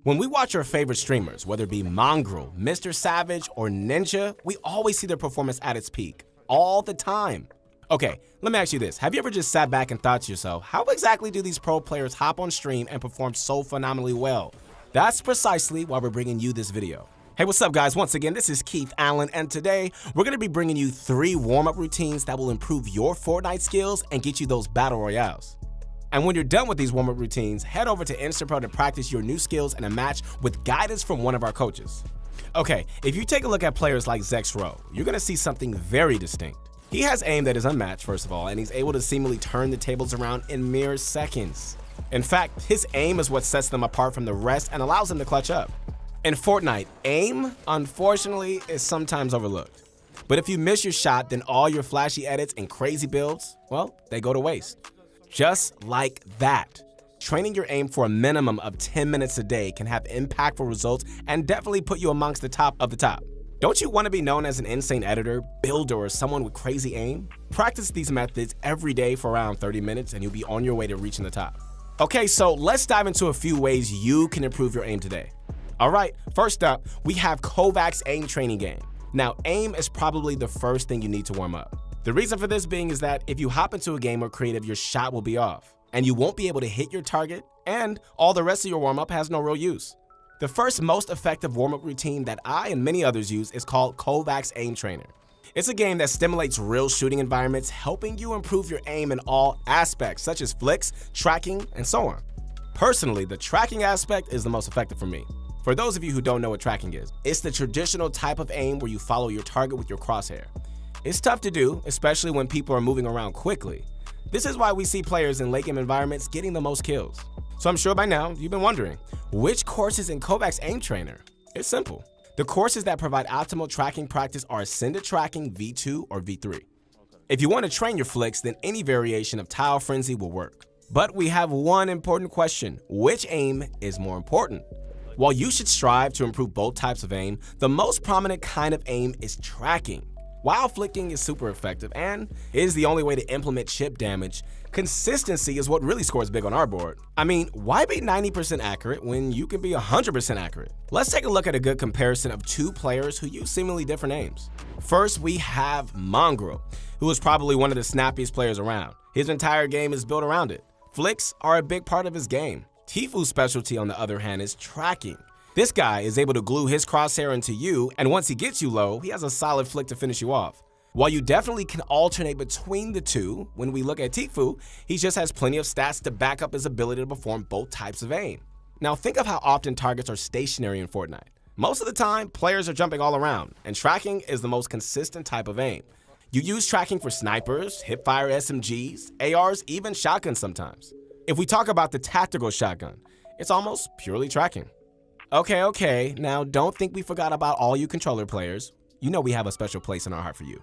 When we watch our favorite streamers, whether it be Mongrel, Mr. Savage, or Ninja, we always see their performance at its peak, all the time. Okay, let me ask you this. Have you ever just sat back and thought to yourself, how exactly do these pro players hop on stream and perform so phenomenally well? That's precisely why we're bringing you this video. Hey, what's up guys? Once again, this is Keith Allen, and today we're going to be bringing you 3 warm-up routines that will improve your Fortnite skills and get you those battle royales. And when you're done with these warm-up routines, head over to InstaPro to practice your new skills in a match with guidance from one of our coaches. Okay, if you take a look at players like Zexro, you're going to see something very distinct. He has aim that is unmatched, first of all, and he's able to seemingly turn the tables around in mere seconds. In fact, his aim is what sets them apart from the rest and allows him to clutch up. In Fortnite, aim, unfortunately, is sometimes overlooked. But if you miss your shot, then all your flashy edits and crazy builds, well, they go to waste. Just like that. Training your aim for a minimum of 10 minutes a day can have impactful results and definitely put you amongst the top of the top. Don't you want to be known as an insane editor, builder, or someone with crazy aim? Practice these methods every day for around 30 minutes and you'll be on your way to reaching the top. Okay, so let's dive into a few ways you can improve your aim today. Alright, first up, we have Kovac's aim training game. Now, aim is probably the first thing you need to warm up. The reason for this being is that if you hop into a game or creative, your shot will be off, and you won't be able to hit your target, and all the rest of your warm-up has no real use. The first most effective warm-up routine that I and many others use is called Kovac's Aim Trainer. It's a game that stimulates real shooting environments, helping you improve your aim in all aspects, such as flicks, tracking, and so on. Personally, the tracking aspect is the most effective for me. For those of you who don't know what tracking is, it's the traditional type of aim where you follow your target with your crosshair. It's tough to do, especially when people are moving around quickly. This is why we see players in late game environments getting the most kills. So I'm sure by now you've been wondering, which courses in Kovac's Aim Trainer? It's simple. The courses that provide optimal tracking practice are Ascended Tracking V2 or V3. If you want to train your flicks, then any variation of Tile Frenzy will work. But we have one important question: which aim is more important? While you should strive to improve both types of aim, the most prominent kind of aim is tracking. While flicking is super effective and is the only way to implement chip damage, consistency is what really scores big on our board. I mean, why be 90% accurate when you can be 100% accurate? Let's take a look at a good comparison of 2 players who use seemingly different aims. First, we have Mongrel, who is probably one of the snappiest players around. His entire game is built around it. Flicks are a big part of his game. Tifu's specialty, on the other hand, is tracking. This guy is able to glue his crosshair into you, and once he gets you low, he has a solid flick to finish you off. While you definitely can alternate between the two, when we look at Tifu, he just has plenty of stats to back up his ability to perform both types of aim. Now think of how often targets are stationary in Fortnite. Most of the time, players are jumping all around, and tracking is the most consistent type of aim. You use tracking for snipers, hipfire SMGs, ARs, even shotguns sometimes. If we talk about the tactical shotgun, it's almost purely tracking. Okay, now don't think we forgot about all you controller players. You know we have a special place in our heart for you.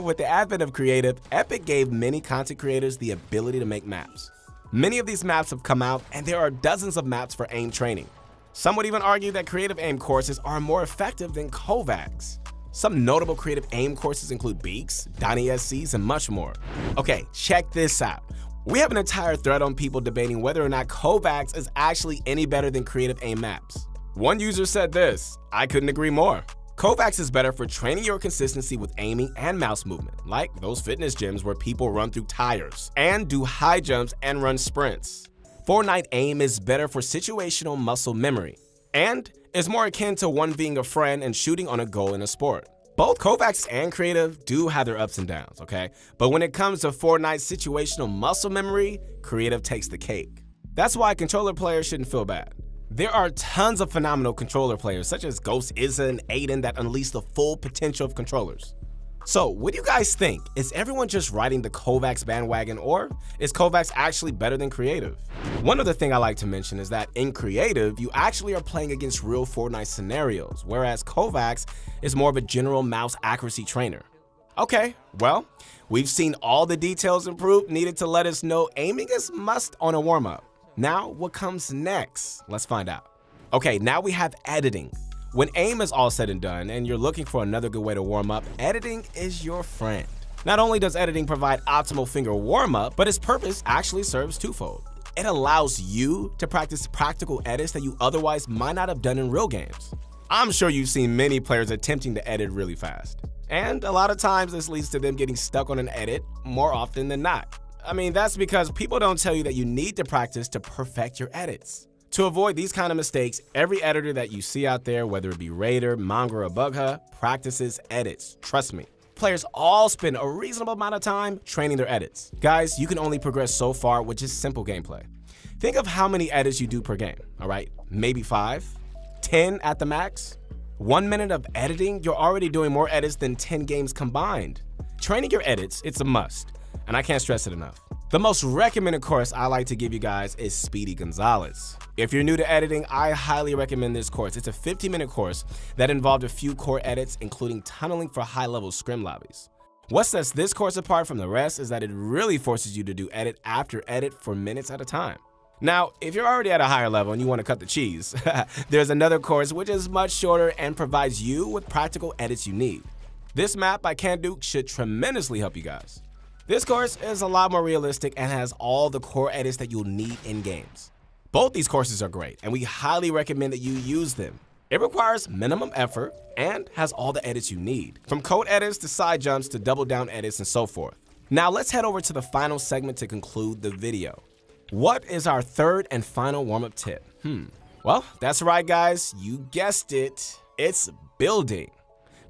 With the advent of creative, Epic gave many content creators the ability to make maps. Many of these maps have come out, and there are dozens of maps for aim training. Some would even argue that creative aim courses are more effective than Kovac's. Some notable creative aim courses include Beaks, Donnie SCs, and much more. Okay, check this out. We have an entire thread on people debating whether or not Kovac's is actually any better than creative aim maps. One user said this: I couldn't agree more. Kovac's is better for training your consistency with aiming and mouse movement, like those fitness gyms where people run through tires and do high jumps and run sprints. Fortnite aim is better for situational muscle memory, and is more akin to 1ving a friend and shooting on a goal in a sport. Both Kovac's and creative do have their ups and downs, okay? But when it comes to Fortnite's situational muscle memory, creative takes the cake. That's why controller players shouldn't feel bad. There are tons of phenomenal controller players such as Ghost Izza and Aiden that unleash the full potential of controllers. So what do you guys think? Is everyone just riding the Kovac's bandwagon, or is Kovac's actually better than creative? One other thing I like to mention is that in creative, you actually are playing against real Fortnite scenarios, whereas Kovac's is more of a general mouse accuracy trainer. Okay, well, we've seen all the details and proof needed to let us know aiming is must on a warm-up. Now, what comes next? Let's find out. Okay, now we have editing. When aim is all said and done and you're looking for another good way to warm up, editing is your friend. Not only does editing provide optimal finger warm-up, but its purpose actually serves twofold. It allows you to practice practical edits that you otherwise might not have done in real games. I'm sure you've seen many players attempting to edit really fast. And a lot of times this leads to them getting stuck on an edit more often than not. I mean, that's because people don't tell you that you need to practice to perfect your edits. To avoid these kind of mistakes, every editor that you see out there, whether it be Raider, Mongrel, or Bugha, practices edits. Trust me. Players all spend a reasonable amount of time training their edits. Guys, you can only progress so far with just simple gameplay. Think of how many edits you do per game, all right? Maybe 5, 10 at the max. 1 minute of editing, you're already doing more edits than 10 games combined. Training your edits, it's a must, and I can't stress it enough. The most recommended course I like to give you guys is Speedy Gonzalez. If you're new to editing, I highly recommend this course. It's a 15-minute course that involved a few core edits, including tunneling for high-level scrim lobbies. What sets this course apart from the rest is that it really forces you to do edit after edit for minutes at a time. Now, if you're already at a higher level and you want to cut the cheese, there's another course which is much shorter and provides you with practical edits you need. This map by Duke should tremendously help you guys. This course is a lot more realistic and has all the core edits that you'll need in games. Both these courses are great, and we highly recommend that you use them. It requires minimum effort and has all the edits you need, from code edits to side jumps to double down edits and so forth. Now let's head over to the final segment to conclude the video. What is our third and final warm-up tip? Well, that's right guys, you guessed it, it's building.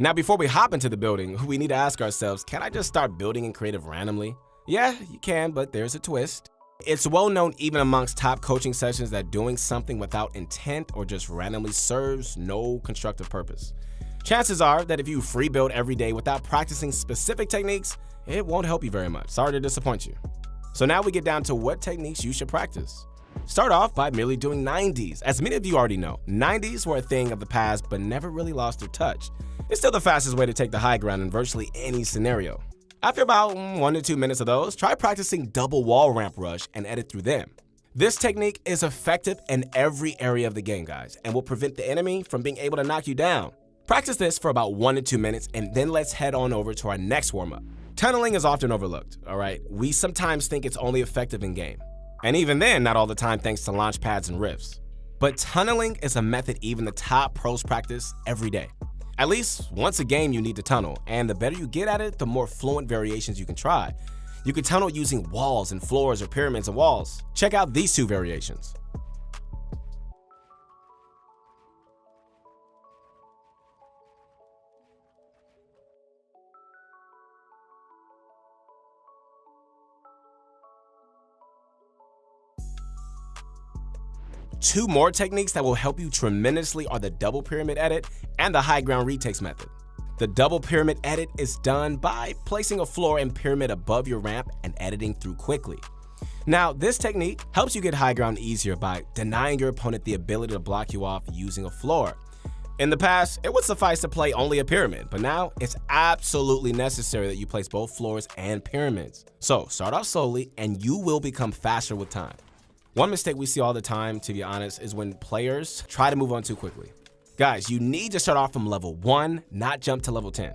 Now before we hop into the building, we need to ask ourselves, can I just start building in creative randomly? Yeah, you can, but there's a twist. It's well known even amongst top coaching sessions that doing something without intent or just randomly serves no constructive purpose. Chances are that if you free build every day without practicing specific techniques, it won't help you very much. Sorry to disappoint you. So now we get down to what techniques you should practice. Start off by merely doing 90s. As many of you already know, 90s were a thing of the past but never really lost their touch. It's still the fastest way to take the high ground in virtually any scenario. After about 1 to 2 minutes of those, try practicing double wall ramp rush and edit through them. This technique is effective in every area of the game, guys, and will prevent the enemy from being able to knock you down. Practice this for about 1 to 2 minutes, and then let's head on over to our next warm-up. Tunneling is often overlooked, all right? We sometimes think it's only effective in game. And even then, not all the time thanks to launch pads and rifts. But tunneling is a method even the top pros practice every day. At least once a game you need to tunnel, and the better you get at it, the more fluent variations you can try. You can tunnel using walls and floors or pyramids and walls. Check out these 2 variations. Two more techniques that will help you tremendously are the double pyramid edit and the high ground retakes method. The double pyramid edit is done by placing a floor and pyramid above your ramp and editing through quickly. Now, this technique helps you get high ground easier by denying your opponent the ability to block you off using a floor. In the past, it would suffice to play only a pyramid, but now it's absolutely necessary that you place both floors and pyramids. So start off slowly and you will become faster with time. One mistake we see all the time, to be honest, is when players try to move on too quickly. Guys, you need to start off from level 1, not jump to level 10.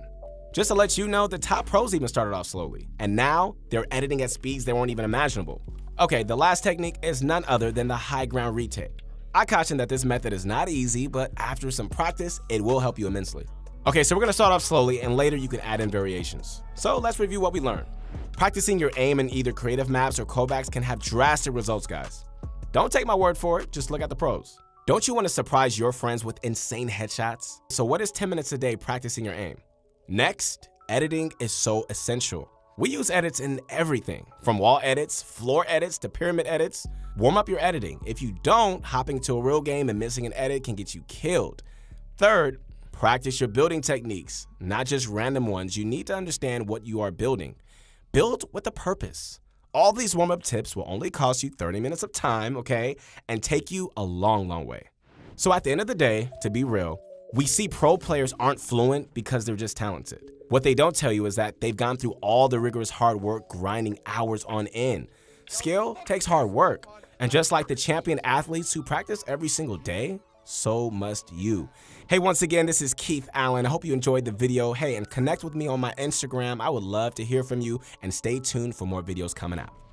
Just to let you know, the top pros even started off slowly, and now they're editing at speeds that weren't even imaginable. Okay, the last technique is none other than the high ground retake. I caution that this method is not easy, but after some practice, it will help you immensely. Okay, so we're gonna start off slowly, and later you can add in variations. So let's review what we learned. Practicing your aim in either creative maps or callbacks can have drastic results, guys. Don't take my word for it, just look at the pros. Don't you want to surprise your friends with insane headshots? So what is 10 minutes a day practicing your aim? Next, editing is so essential. We use edits in everything, from wall edits, floor edits, to pyramid edits. Warm up your editing. If you don't, hopping to a real game and missing an edit can get you killed. Third, practice your building techniques, not just random ones. You need to understand what you are building. Build with a purpose. All these warm-up tips will only cost you 30 minutes of time, okay, and take you a long, long way. So at the end of the day, to be real, we see pro players aren't fluent because they're just talented. What they don't tell you is that they've gone through all the rigorous hard work, grinding hours on end. Skill takes hard work, and just like the champion athletes who practice every single day, so must you. Hey, once again, this is Keith Allen. I hope you enjoyed the video. Hey, and connect with me on my Instagram. I would love to hear from you, and stay tuned for more videos coming out.